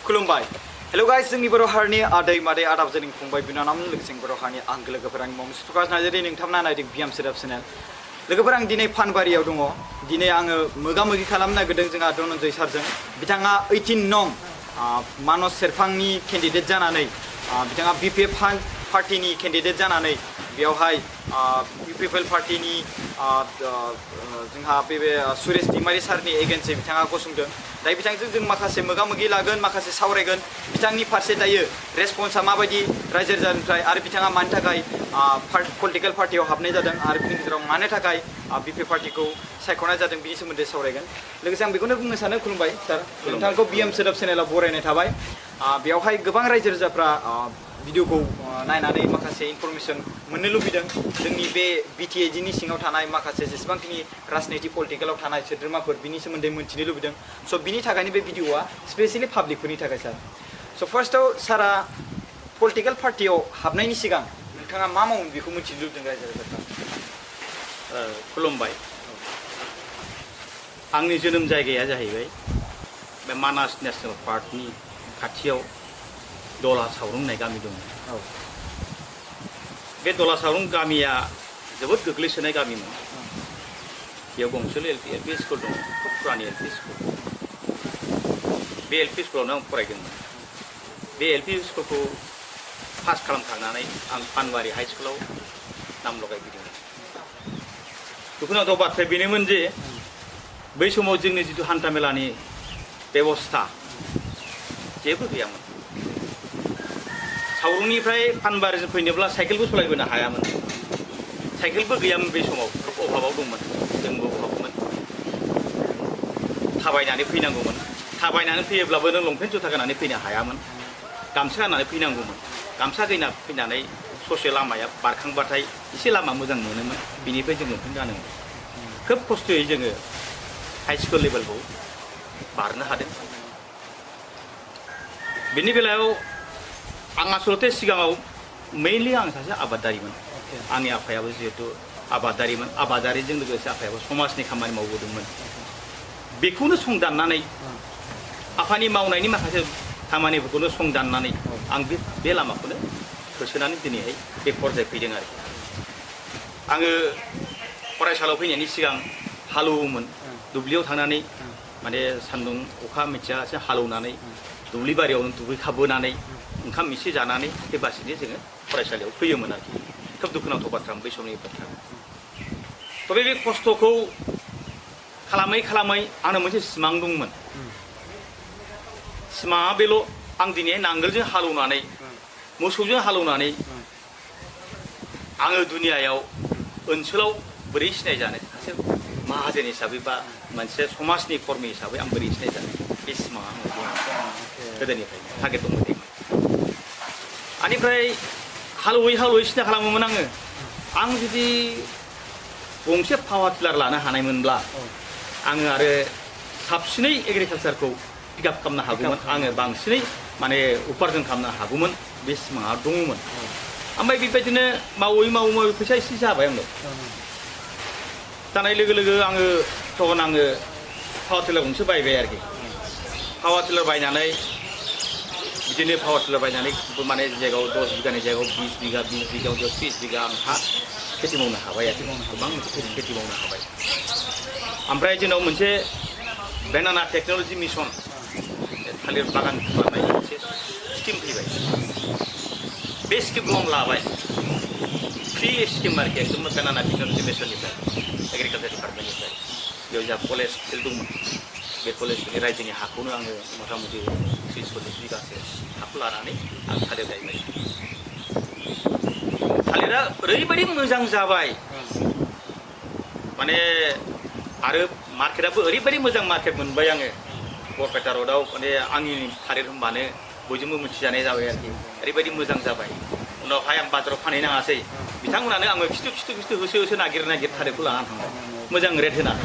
खुलुमबाय hello guys जोंनि बर' हारिनि आदै मादै आदाब जोंनि फंबाय बिनानाव लोगोसे बर' हारिनि आंगो लोगोफोर आंनि मुं प्रकाश नार्जारि नोंथांमोना नायदों बिएम सोदाब चेनेल लोगोफोर आं दिनै फानबारियाव दङ दिनै आङो मोगा-मोगि खालामनो नागिरदों जोंहा धनन्जय सारजों बिथाङा 18 नं मानस सेरफांनि केन्डिडेट जानानै बिथाङा बिपिएफ पार्टीनि केन्डिडेट जानानै बेवहाय पिपल पार्टीनि जोंहा बे सुरेश दैमारि सारनि एगेन्स्टै बिथाङा गसंदों दायो बिथांजों जों माखासे मोगा-मोगि लागोन माखासे सावरायगोन बिथांनि फारसे दायो रेसपन्सआ माबायदि रायजो राजानिफ्राय आरो बिथाङा मानि थाखाय पलिटिकेल पार्टियाव हाबनाय जादों आरो बिनि गेजेराव मानो थाखाय बिपिएफ पार्टिखौ सायख'नाय जादों बिनि सोमोन्दै सावरायगोन लोगोसे आं बेखौनो बुंनो सानो खुलुमबाय सार नोंथांखौ बिएम सोदाब चेनेलाव बरायनाय थाबाय बेवहाय गोबां रायजो राजाफ्रा भिडिअखौ नायनानै माखासे इनफरमेसन मोननो लुबैदों जोंनि बे बिटिएडिनि सिङाव थानाय माखासे जेसेबांखिनि राजनितिक पलिटिकेलाव थानाय सोद्रोमाफोर बिनि सोमोन्दै मोन्थिनो लुबैदों स' बिनि थाखायनो बे भिडिअआ स्पेसियेलि पाब्लिकफोरनि थाखाय सार स' फार्स्टआव सारा पलिटिकेल पार्टियाव हाबनायनि सिगां नोंथाङा मा मावो बेखौ मिथिनो लुबैदों रायजो राजाफ्रा खुलुमबाय आंनि जोनोम जायगाया जाहैबाय बे मानास नेसनेल पार्कनि खाथियाव दला सावरुं होननाय गामि दङ बे दला सावरुं गामिया जोबोद गोग्लैसोनाय गामिमोन बेयाव गंसेल' एलपि स्कुल दङ खुब पुरानि एलपि स्कुल बे एलपि स्कुलावनो आं फरायदोंमोन बे एलपि स्कुलखौ पास खालामखांनानै आं पानबारि हाइ स्कुलाव नाम लगायफैदोंमोन दुखुनांथाव बाथ्राया बेनोमोन जे बै समाव जोंनि जिथु हान्थामेलानि बेबस्था जेबो गैयामोन सावरुंनिफ्राय पानबारिजों फैनोब्ला साइकेलबो सालायबोनो हायामोन साइकेलबो गैयामोन बे समाव खोब अभाबाव दंमोन जोंबो अभाबमोन थाबायनानै फैनांगौमोन थाबायनानै फैयोब्लाबो नों लंपेन्ट जुथा गाननानै फैनो हायामोन गामसा गाननानै फैनांगौमोन गामसा गैना फैनानै ससे लामाया बारखांबाथाय एसे लामा मोजां मोनोमोन बिनिफ्राय जों लंपेन्ट गानोमोन खोब खस्थ'यै जोङो हाइ स्कुल लेभेलखौ बारनो हादों बेनि बेलायाव आं आसलथे सिगाङाव मेइनलि आं सासे आबादारिमोन आंनि आफायाबो जिहेतु आबादारिमोन आबादारिजों लोगोसे आफायाबो समाजनि खामानि मावबोदोंमोन बेखौनो संदाननानै आफानि मावनायनि माखासे खामानिफोरखौनो संदाननानै आं बे लामाखौनो होसोनानै दिनैहाय बे पर्याय फैदों आरो आङो फरायसालियाव फैनायनि सिगां हालौवोमोन दुब्लियाव थांनानै माने सान्दुं अखा मिथियासे हालौनानै दुब्लि बारियावनो दुगैखाबोनानै ओंखाम एसे जानानै बेबासिनो जोङो फरायसालियाव फैयोमोन आरोखि खोब दुखुनांथाव बाथ्रा बै समनि बाथ्रा तबे बे खस्थ'खौ खालामै खालामै आंनो मोनसे सिमां दंमोन सिमाङा बेल' आं दिनैहाय नांगोलजों हालौनानै मोसौजों हालौनानै आङो दुनियायाव ओनसोलाव बोरै सिनायजानो सासे माहाजोन हिसाबै बा मोनसे समाजनि कर्मि हिसाबै आं बोरै सिनायजानो बे सिमाङा आङो गोदोनिफ्रायनो टारगेट दंमोन बेनिफ्राय हालौवै सिन्था खालामोमोन आं जुदि गंसे पावार टिलार लानो हानायमोनब्ला आङो आरो साबसिनै एग्रिकालसारखौ पिकआप खालामनो हागौमोन आङो बांसिनै माने उपार्जन खालामनो हागौमोन बे सिमाङा दङमोन ओमफ्राय बेबायदिनो मावै फैसा एसे जाबाय आंनाव जानाय लोगो लोगो आङो पावार टिलार गंसे बायबाय आरोखि पावार टिलार बायनानै बिदिनो पावार टिलार बायनानै माने जायगायाव 10 बिगानि जायगायाव 20 बिगायाव 30 बिगा आं हा खेथि मावनो हाबाय आरोखि गोबां खेथि मावनो हाबाय ओमफ्राय जोंनाव मोनसे बेनाना टेक्न'लजि मिशन थालिर बागान खालामनाय मोनसे स्किम फैबाय बे स्किमखौ आं लाबाय फ्रि स्किम आरोखि एकदम बेनाना टेक्न'लजि मिशननिफ्राय एग्रिकालचार डिपार्टमेन्टनिफ्राय बेयाव जोंहा कलेज फिल्ड दंमोन बे कलेजनि रायजोनि हाखौनो आङो मथा मथि 30-40 बिगासो हाखौ लानानै आं थालिर गायबाय थालिरा ओरैबायदि मोजां जाबाय माने आरो मार्केटआबो ओरैबायदि मोजां मार्केट मोनबाय आङो बरपेटा रडआव माने आंनि थालिर होनबानो बयजोंबो मिथिजानाय जाबाय आरोखि ओरैबायदि मोजां जाबाय उनावहाय आं बाजाराव फानहैनाङासै बिथांमोनानो आङो खिथु होसो नागिर थालिरखौ लानानै थांबाय मोजां रेट होनानै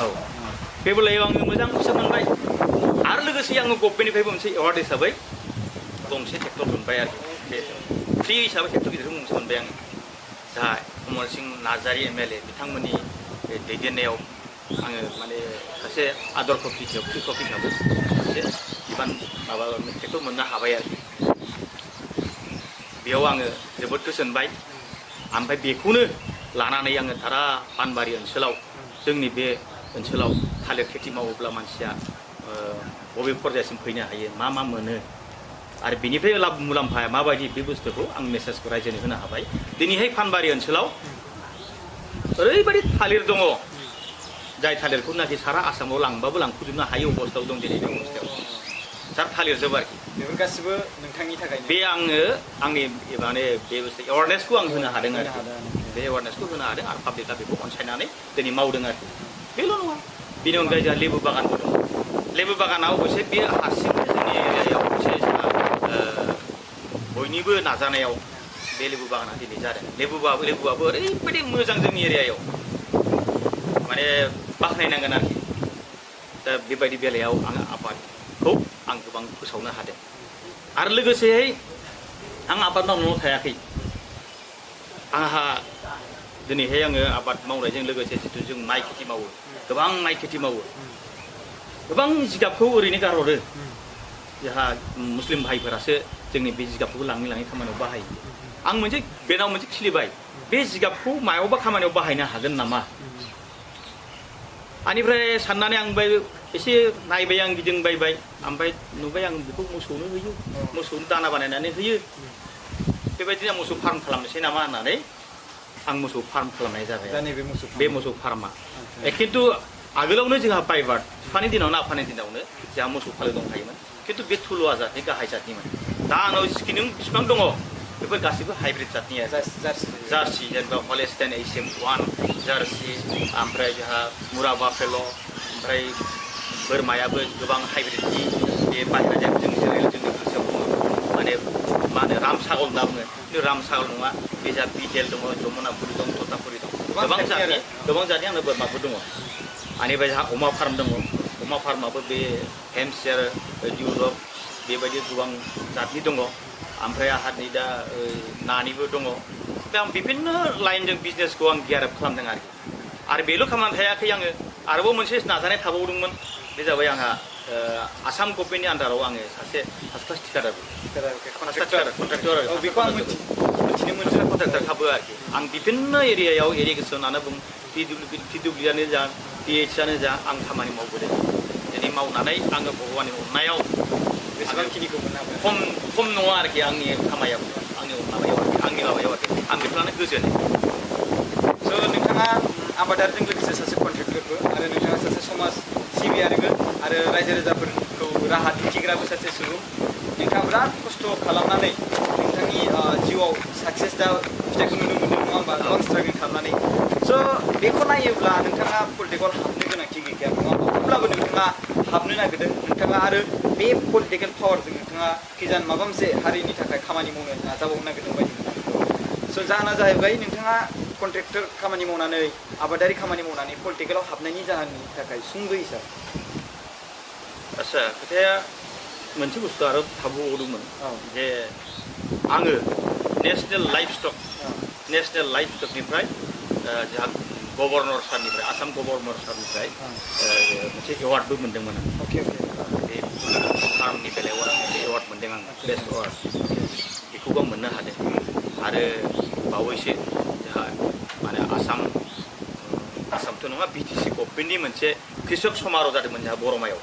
औ बे बेलायाव आङो मोजां फैसा मोनबाय आरो लोगोसे आङो गभर्नमेन्टनिफ्रायबो मोनसे एवार्ड हिसाबै गंसे ट्रेक्टर मोनबाय आरोखि फ्रि हिसाबै ट्रेक्टर गिदिरखौ मोनसे मोनबाय आङो जा कमल सिंह नार्जारि MLA बिथांमोननि दैदेननायाव आङो माने सासे आदर्श खेथियक हिसाबै मोनसे बिबान माबा मेथाइखौ मोननो हाबाय आरोखि बेयाव आङो जोबोद गोजोनबाय ओमफ्राय बेखौनो लानानै आङो धारा पानबारि ओनसोलाव जोंनि बे ओनसोलाव थालिर खेथि मावोब्ला मानसिया बबे पर्यायसिम फैनो हायो मा मोनो आरो बेनिफ्राय लाब मुलाम्फाया माबायदि बे बुस्थुखौ आं मेसेजखौ रायजोनो होनो हाबाय दिनैहाय पानबारि ओनसोलाव ओरैबायदि थालिर दङ जाय थालिरखौनाखि सारा आसामाव लांबाबो लांफुजोबनो हायै अबस्थायाव दं दिनै बे अबस्थायाव सार थालिरजोब आरोखि बेफोर गासिबो नोंथांनि थाखाय बे आङो आंनि माने बे एवारनेसखौ आं होनो हादों आरो बे एवारनेसखौ होनो हादों आरो पाब्लिकआ बेखौ अनसायनानै दिनै मावदों आरोखि बेल' नङा बेनि अनगायै जोंहा लेबु बागानबो दङ लेबु बागानाव अबयसे बे हारसिंनो जोंनि एरियायाव मोनसे जोंहा बयनिबो नाजानायाव बे लेबु बागाना दिनै जादों लेबुआबो ओरैबायदि मोजां जोंनि एरियायाव माने बाख्नायनांगोन आरोखि दा बेबायदि बेलायाव आङो आबादखौ आं गोबां फोसावनो हादों आरो लोगोसेयै आं आबाद मावनायल' थायाखै आंहा दिनैहाय आङो आबाद मावनायजों लोगोसे जिथु जों माइ खेथि मावो गोबां माइ खेथि मावो गोबां जिगाबखौ ओरैनो गारहरो जोंहा मुस्लिम भाइफोरासो जोंनि बे जिगाबखौ लाङै खामानियाव बाहायो आं बेनाव मोनसे खिलिबाय बे जिगाबखौ मायावबा खामानियाव बाहायनो हागोन नामा आनिफ्राय साननानै आं एसे नायबाय आं गिदिंबायबाय ओमफ्राय नुबाय आं बेखौ मोसौनो होयो मोसौनो दाना बानायनानै होयो बेबायदिनो आं मोसौ फार्म खालामनोसै नामा होननानै आं मोसौ फार्म खालामनाय जाबाय बे मोसौ फार्मा खिन्थु आगोलावनो जोंहा प्राइभाट बिफानि दिनावनो आफानि दिनावनो जोंहा मोसौ फालो दंखायोमोन खिन्थु बे थुलुवा जातनि गाहाय जातनिमोन दा आंनाव जिखि नों बिसिबां दङ बेफोर गासैबो हाइब्रिद जातनि जार्सि जेनेबा हलेस्टाइन HM1 जार्सि ओमफ्राय जोंहा मुरा बाफेल' ओमफ्राय बोरमायाबो गोबां हाइब्रिदनि बे बाहेरा जायगायाव जोंनि गोसोआव दङ माने मा होनो रामसागल होनना बुङो खिन्थु रामसागल नङा बे जा बिदेल दङ जमुनापुरि दं ततापुरि दं गोबां जातनि आंनो बोरमाबो दङ आनिफ्राय जोंहा अमा फार्म दङ अमा फार्माबो बे हेम्पशायर इउरप बेबायदि गोबां जातनि दङ ओमफ्राय आंहा नै दा नानिबो दङ दा आं बिभिन्न लाइनजों बिजनेसखौ आं गियारआप खालामदों आरो बेल' खालामनानै थायाखै आङो आरोबाव मोनसे नाजानाय थाबावदोंमोन बे जाबाय आंहा आसाम गभर्नमेन्टनि आन्दाराव आङो सासे फार्स्ट क्लास कन्ट्राक्टर खाबो आरोखि आं बिभिन्न एरियायाव इरिगेसनानो बुं PWDआनो जा PHआनो जा आं खामानि मावबोदों दिनै मावनानै आङो भगबाननि अननायाव बेसेबांखिनिखौ खम नङा आरोखि आंनि खामायाव आंनि माबायाव आरोखि आं बेखौनो गोजोनो स' नोंथाङा आबादारिजों लोगोसे सासे कन्ट्रेक्टरबो आरो नोंथाङा सासे समाज सिबियारिबो आरो रायजो राजाफोरखौ राहा दिन्थिग्राबो सासे सुबुं नोंथाङा बिराद खस्थ' खालामनानै नोंथांनि जिउआव साक्सेस दा फिथाइखौ नुनो मोनदों नङा होमबा गोबां स्ट्रागल खालामनानै स' बेखौ नायोब्ला नोंथाङा पलिटिकआव हाबनो गोनांथि गैखाया नङा होमबा अब्लाबो नोंथाङा हाबनो नागिरदों नोंथाङा आरो बे पलिटिकेल पावारजों नोंथाङा खिजान माबा मोनसे हारिनि थाखाय खामानि मावनो नाजाबावनो नागिरदों बायदि मोनो स' जाहोना जाहैबाय नोंथाङा कन्ट्रेक्टर खामानि मावनानै आबादारि खामानि मावनानै पलिटिकेलाव हाबनायनि जाहोननि थाखाय सुंद'यै सार आदसा खोथाया मोनसे बुस्थु आरो थाबावदोंमोन जे आङो नेसनेल लाइफ स्टकनिफ्राय जोंहा गभर्नर सारनिफ्राय आसाम गभर्नर सारनिफ्राय मोनसे एवार्डबो मोनदोंमोन आं बे फार्मनि बेलायाव मोनसे एवार्ड मोनदों आं बेस्ट एवार्ड बेखौबो आं मोननो हादों आरो बावैसो जोंहा माने आसामथ' नङा BTC गभर्नमेन्टनि मोनसे कृषक समार'ह जादोंमोन जोंहा बरमायाव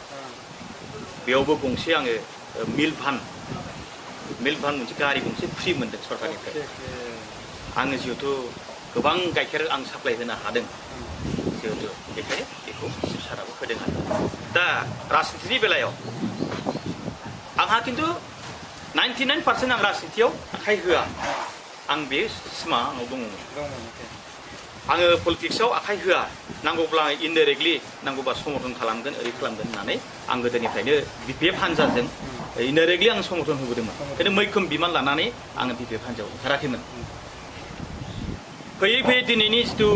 बेयावबो गंसे आङो मिल्क भान मोनसे गारि गंसे फ्रि मोनदों सरकारनिफ्राय आङो जिहेथु गोबां गाइखेर आं साप्लाय होनो हादों जिहेतु बेखायनो बेखौ चिफ साराबो होदों आरो दा राजनितिनि बेलायाव आंहा खिन्थु 99% आं राजनितियाव आखाइ होआ आं बे सिमा आंनाव दङमोन आङो पलिटिक्सआव आखाइ होआ नांगौब्ला आं इनडाइरेक्टलि नांगौबा समर्थन खालामगोन ओरै खालामगोन होननानै आं गोदोनिफ्रायनो BPF हान्जाजों इनडाइरेक्टलि आं समर्थन होबोदोंमोन खिन्थु मैखोम बिबान लानानै आङो BPF हान्जायाव ओंखाराखैमोन फैयै दिनैनि जिथु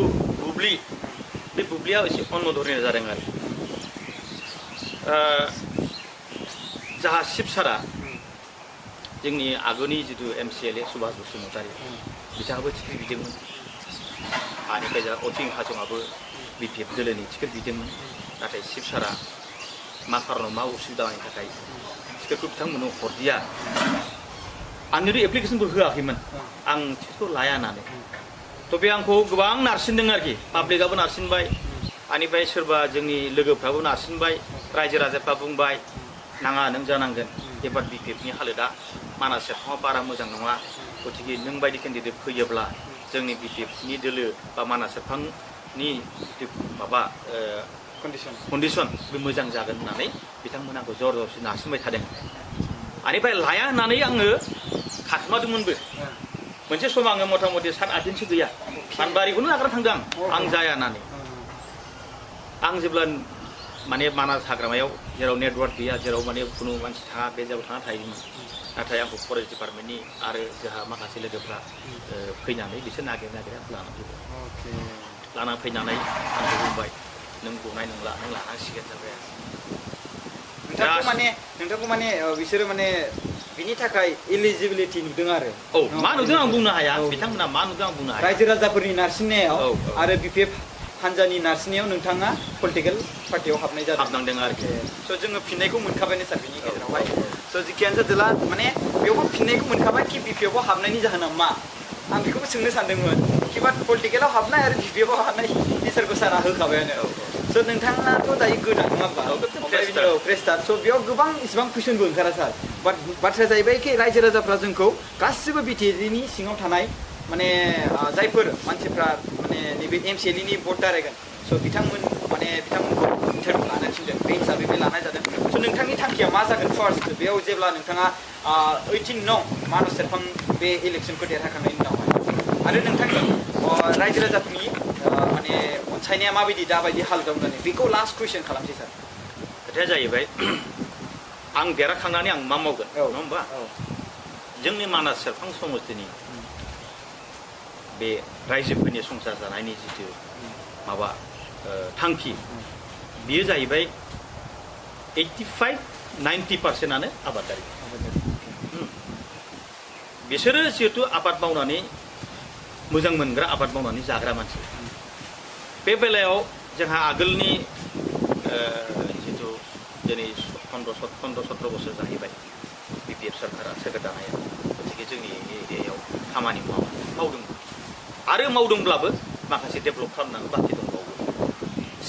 बुब्लि बे बुब्लिया एसे अन्न धरनिया जादों आरो जाहा चिफ सारा जोंनि आगोलनि जिथु MCLA सुभाष बसुमतारी बिथाङाबो टिकेट बिदोंमोन आनिफ्राय जोंहा अथिं हाजंआबो BPF दोलोनि टिकेट बिदोंमोन नाथाय चिफ सारा मा खारनाव मा उसुबिदानि थाखाय टिकेटखौ बिथांमोननो हरदिया आंनिथ' एप्लिकेसनबो होआखैमोन आं टिकेटखौ लाया होननानै थ' बे आंखौ गोबां नारसिनदों आरोखि पाब्लिकआबो नारसिनबाय आनिफ्राय सोरबा जोंनि लोगोफ्राबो नारसिनबाय रायजो राजाफ्रा बुंबाय नाङा नों जानांगोन एबार BPFनि हालोदा मानास सेरफाङाव बारा मोजां नङा गतिके नों बायदि केन्डिडेट फैयोब्ला जोंनि BPFनि दोलो बा मानास सेरफांनि माबा कन्डिसन बे मोजां जागोन होननानै बिथांमोना आंखौ जर जरसि नारसिनबाय थादों आनिफ्राय लाया होननानै आङो खाखुमादोंमोनबो मोनसे सम आङो मथा मथि 7-8 दिनसो गैया फानबारिखौनो नागारना थांदों आं जाया होननानै आं जेब्ला माने मानास हाग्रामायाव जेराव नेटवार्क गैया जेराव माने खुनु मानसि थाङा बे जायगायाव थांना थायोमोन नाथाय आंखौ फरेस्ट डिपार्टमेन्टनि आरो जोंहा माखासे लोगोफ्रा फैनानै बिसोर नागिरै आंखौ लानानै फैबाय लाना फैनानै आंखौ बुंबाय नों गनाय नंला नों लानांसिगोन जाबाय नोंथांखौ माने बिसोरो माने बिनि थाखाय इलिजिबिलिटि नुदों आरो मा नुदों आं बुंनो हाया बिथांमोना मा नुदों आं बुंनो हाया रायजो राजाफोरनि नारसिननायाव आरो BPF हानजानि नारसिननायाव नोंथाङा पलिटिकेल पार्टियाव हाबनाय जादों हाबनांदों आरोखि स' जोङो फिननायखौ मोनखाबायनो सार बिनि गेजेरावहाय स' जिखियानो जादोला माने बेयावबो फिननायखौ मोनखाबाय कि BPF आव हाबनायनि जाहोना मा आं बेखौबो सोंनो सानदोंमोन किबा पलिटिकेलाव हाबनाय आरो BPF आव हाबनाय एन्सारखौ सारा होखाबायानो स' नोंथाङाथ' दायो गोदान नङा होमबा प्रेस्टार स' बेयाव गोबां इसिबां कुइसनबो ओंखारा सार बाट बाथ्राया जाहैबाय कि रायजो राजाफ्रा जोंखौ गासिबो BTAनि सिङाव थानाय माने जायफोर मानसिफ्रा माने नैबे MCLEनि भट दारायगोन स' बिथांमोनखौ इन्टारभिउ लानो थिनदों बे हिसाबै बे लानाय जादों स' नोंथांनि थांखिया मा जागोन फार्स्ट बेयाव जेब्ला नोंथाङा 18 नं मानास सेरफां बे इलेक्सनखौ देरहाखांनायनि उनावहाय आरो नोंथांनि रायजो राजाफोरनि माने अनसायनाया माबायदि दाबायदि हालोदाव जादों बेखौ लास्ट कुइसन खालामसै सार खोथाया जाहैबाय आं देरहाखांनानै आं मा मावगोन नङा होमबा जोंनि मानास सेरफां समस्तिनि बे रायजोफोरनि संसार जानायनि जिथु माबा थांखि बियो जाहैबाय 85-90% आबादारि बिसोरो जिहेतु आबाद मावनानै मोजां मोनग्रा आबाद मावनानै जाग्रा मानसि बे बेलायाव जोंहा आगोलनि जिथु दिनै 15-17 बोसोर जाहैबाय BPF सरकारा सोरखार दानाया गतिके जोंनि एरियायाव खामानि मावदोंमोन आरो मावदोंब्लाबो माखासे डेभेलप खालामनांगौ बाखि दंबावो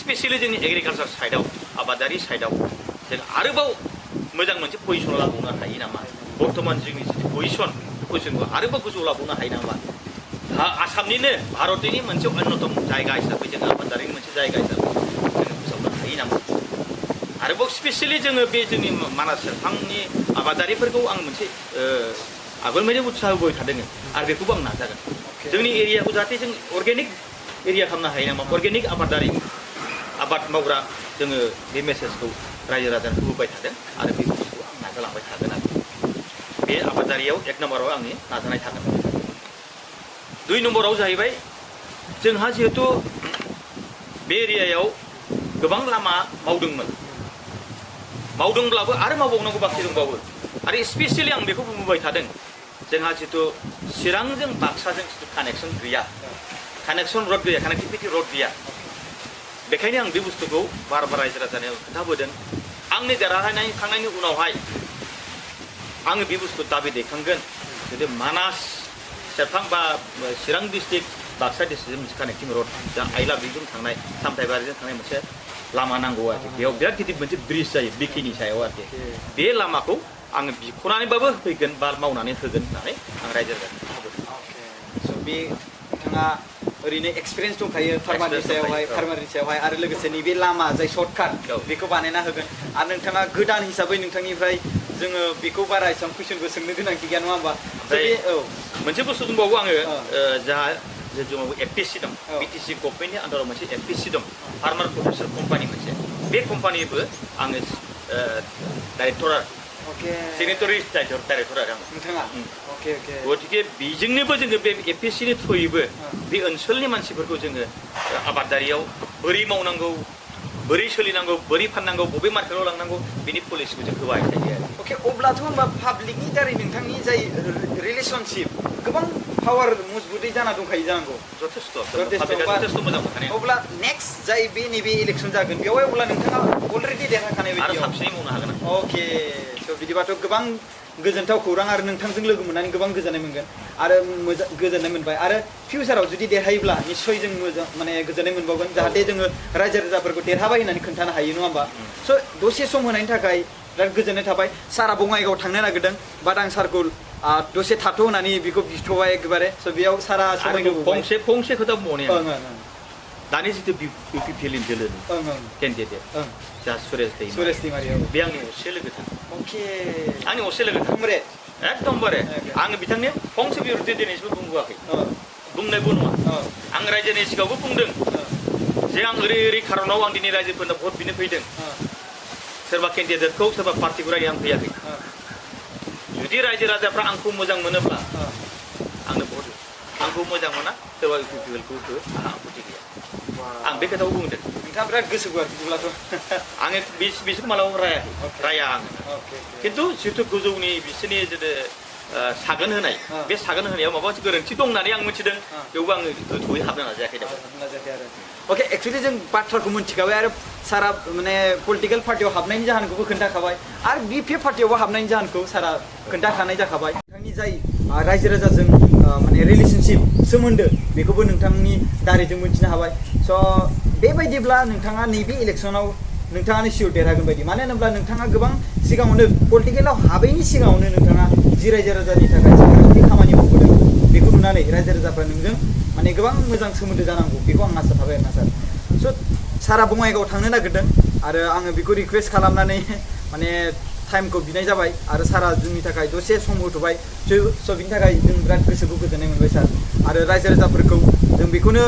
स्पेसियेलि जोंनि एग्रिकालचार साइडआव आबादारि साइडआव जों आरोबाव मोजां मोनसे पजिसन लाबावनो हायो नामा बर्थमान जोंनि जिथु पजिसनखौ आरोबाव गोजौ लाबावनो हायो नामा आसामनिनो भारतनि मोनसे अन्यतम जायगा हिसाबै जों आबादारिनि मोनसे जायगा हिसाबै जोङो फोसावनो हायो नामा आरोबाव स्पेसियेलि जोङो बे जोंनि मानास सेरफांनि आबादारिफोरखौ आं मोनसे आगोलनिफ्रायनो उत्साह होबाय थादों आरो बेखौबो आं नाजागोन जोंनि एरियाखौ जाहाथे जों अर्गेनिक एरिया खालामनो हायो नामा अर्गेनिक आबादारि आबाद मावग्रा जोङो बे मेसेजखौ रायजो राजानो होबोबाय थादों आरो बे बुस्थुखौ आं नाजालांबाय थागोन आरो बे आबादारियाव 1 नम्बराव आंनि नाजानाय थागोन 2 नम्बराव जाहैबाय जोंहा जिहेतु बे एरियायाव गोबां लामा मावदोंब्लाबो आरो मावबावनांगौ बाखि दंबावो आरो स्पेसियेलि आं बेखौ बुंबाय थादों जोंहा जितु चिरांजों बाक्साजों जितु कानेक्सन गैया कानेक्टिभिटि रड गैया बेखायनो आं बे बुस्थुखौ बार रायजो राजानो खोन्थाबोदों आंनि देरहानायखांनायनि उनावहाय आङो बे बुस्थु दाबि दैखांगोन जुदि मानास सेरफां बा चिरां डिस्ट्रिक्ट बाक्सा डिस्ट्रिक्टजों मोनसे कानेक्टिं रड जा आइलाबिजों थांनाय सामथाइबारिजों थांनाय मोनसे लामा नांगौ आरोखि बेयाव बिराद गिदिर मोनसे ब्रिज जायो बिकिनि सायाव आरोखि बे लामाखौ आङो बिख'नानैबाबो होफैगोन बा मावनानै होगोन होननानै आं रायजो राजानो स' बे नोंथाङा ओरैनो एक्सपिरियेन्स दंखायो फार्मारनि सायावहाय आरो लोगोसे नैबे लामा जाय सर्टकाट बेखौ बानायना होगोन आरो नोंथाङा गोदान हिसाबै नोंथांनिफ्राय जोङो बेखौ बारा एसेबां कुइसनबो सोंनो गोनांथि गैया नङा होमबा मोनसे बुस्थु दंबावो आङो जाहा जोंनाव एफपिएससि दं बिटिसि गभर्नमेन्टनि आन्दाराव मोनसे एफपिएससि दं फार्मार प्रडिउसार कम्पानि मोनसे बे कम्पानिबो आङो डाइरेक्टर सिगनेटरि डाइरेक्टर आरो नोंथाङा गतिके बेजोंनोबो जोङो बे एफपिएससिनि थ्रुयैबो बे ओनसोलनि मानसिफोरखौ जोङो आबादारियाव बोरै मावनांगौ बोरै सोलिनांगौ बोरै फाननांगौ बबे मार्केटआव लांनांगौ बिनि पलिसिखौ जों होबाय थायो अके अब्लाथ' होनबा पाब्लिकनि दारै नोंथांनि जाय रिलेसनशिप गोबां पावार मजबुतै जाना दंखायो जानांगौ जथेस्थ' मोजां मोनखानाय अब्ला नेक्स्ट जाय बे नैबे इलेक्सन जागोन बेवहाय अब्ला नोंथाङा अलरेडि देरहाखानाय बायदि आरो साबसिनै मावनो हागोन अके स' स' बिदिबाथ' गोबां गोजोनथाव खौरां आरो नोंथांजों लोगो मोननानै गोबां गोजोननाय मोनगोन आरो मोजां गोजोननाय मोनबाय आरो फिउचाराव जुदि देरहायोब्ला निस्सय जों मोजां माने गोजोननाय मोनबावगोन जाहाथे जोङो रायजो राजाफोरखौ देरहाबाय होननानै खोन्थानो हायो नङा होमबा स' दसे सम होनायनि थाखाय बिराद गोजोननाय थाबाय सारा बङाइगाव थांनो नागिरदों बाट आं सारखौ दसे थाथ' होननानै बेखौ बिथ'बाय एकेबारे स' बेयाव सारा समायखौ फंसे खोथा बुंबावनि ओं ओं दानि जिथु इउपिपिएल दोलोनि ओं ओं केन्डिडेट ओं जा सुरेश दैमारि बे आंनि असे लोगोथार अके आंनि असे लोगोथार कमरेड एकदमबारे आङो बिथांनि फंसे बिरुद्ध दिनैसिमबो बुंबोआखै बुंनायबो नङा आं रायजोनि सिगाङावबो बुंदों जे आं ओरै खारनाव आं दिनै रायजोफोरनो भट बिनो फैदों सोरबा केन्डिडेटखौ सोरबा पार्टिखौ रायनो आं फैयाखै जुदि रायजो राजाफ्रा आंखौ मोजां मोनोब्ला आंनो भट आंखौ मोजां मोना सोरबा इउपिपिएलखौ हो आंहा आपत्ति गैया आं बे खोथाखौ बुंदों नोंथाङा बिराद गोसो गुवार बिदिब्लाथ' आङो बिसोरखौ मालाबाबो राया आङो खिन्थु जिहेतु गोजौनि बिसोरनि जितु सागोन होनाय बे सागोन होनायाव माबा मोनसे गोरोन्थि दं होननानै आं मिथिदों बेयावबो आङो गोथौयै हाबनो नाजायाखै आरो अके एक्सुवेलि जों बाथ्राखौ मिथिखाबाय आरो सारा माने पलिटिकेल पार्टियाव हाबनायनि जाहोनखौबो खोन्थाखाबाय आरो बे पार्टियावबो हाबनायनि जाहोनखौ सारा खोन्थाखानाय जाखाबाय नोंथांनि जाय रायजो राजाजों माने रिलेशनशिप सोमोन्दो बेखौबो नोंथांनि दारैजों मिथिनो हाबाय स' बेबायदिब्ला नोंथाङा नैबे इलेक्सनाव नोंथाङानो सियर देरहागोन बायदि मानो होनोब्ला नोंथाङा गोबां सिगाङावनो पलिटिकेलाव हाबैनि सिगाङावनो नोंथाङा जि रायजो राजानि थाखाय जि खामानि मावबोदों बेखौ नुनानै रायजो राजाफ्रा नोंजों माने गोबां मोजां सोमोन्दो जानांगौ बेखौ आं आसा थाबाय आरोना सार स' सारा बङाइगाव थांनो नागिरदों आरो आङो बेखौ रिकुवेस्ट खालामनानै माने टाइमखौ बिनाय जाबाय आरो सारा जोंनि थाखाय दसे सम होथ'बाय स' बिनि थाखाय जों बिराद गोसोखौ गोजोननाय मोनबाय सार आरो रायजो राजाफोरखौ जों बेखौनो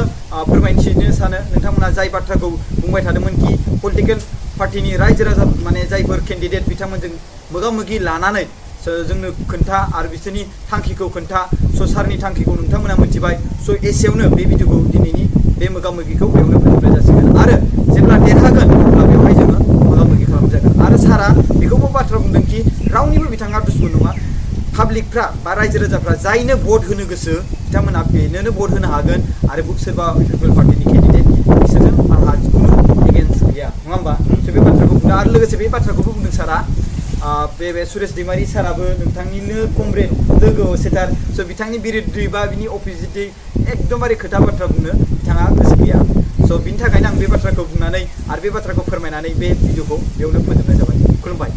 फोरमायथिनो सानो नोंथांमोना जाय बाथ्राखौ बुंबाय थादोंमोन कि पलिटिकेल पार्टिनि रायजो राजा माने जायफोर केन्डिडेट बिथांमोनजों मोगा मोगि लानानै जोंनो खोन्था आरो बिसोरनि थांखिखौ खोन्था स' सारनि थांखिखौ नोंथांमोना मिथिबाय स' एसेयावनो बे भिडिअखौ दिनैनि बे मोगा मोगिखौ बेयावनो फोजोबनाय जासिगोन आरो जेब्ला देरहागोन अब्ला बेवहाय जोङो मोगा मोगि खालामजागोन आरो सारा बेखौबो बाथ्रा बुंदों कि रावनिबो बिथाङा दुश्मन नङा पाब्लिकफ्रा बा रायजो राजाफ्रा जायनो भट होनो गोसो बिथांमोना बेनोनो भट होनो हागोन आरो सोरबा इउपिपिएल पार्टिनि केन्डिडेट बिसोरजों आंहा जिखुनु एगेन्स्ट गैया नङा होमबा स' बे बाथ्राखौ बुंदों आरो लोगोसे बे बाथ्राखौबो बुंदों सारा बे सुरेश दैमारि साराबो नोंथांनिनो कमरेड लोगो सेटार स' बिथांनि बिरुद्धै बा बिनि अपोजिटै एकदमबारे खोथा बाथ्रा बुंनो बिथाङा गोसो गैया स' बिनि थाखायनो आं बे बाथ्राखौ बुंनानै आरो बे बाथ्राखौ फोरमायनानै बे भिडिअखौ बेयावनो फोजोबनाय जाबाय खुलुमबाय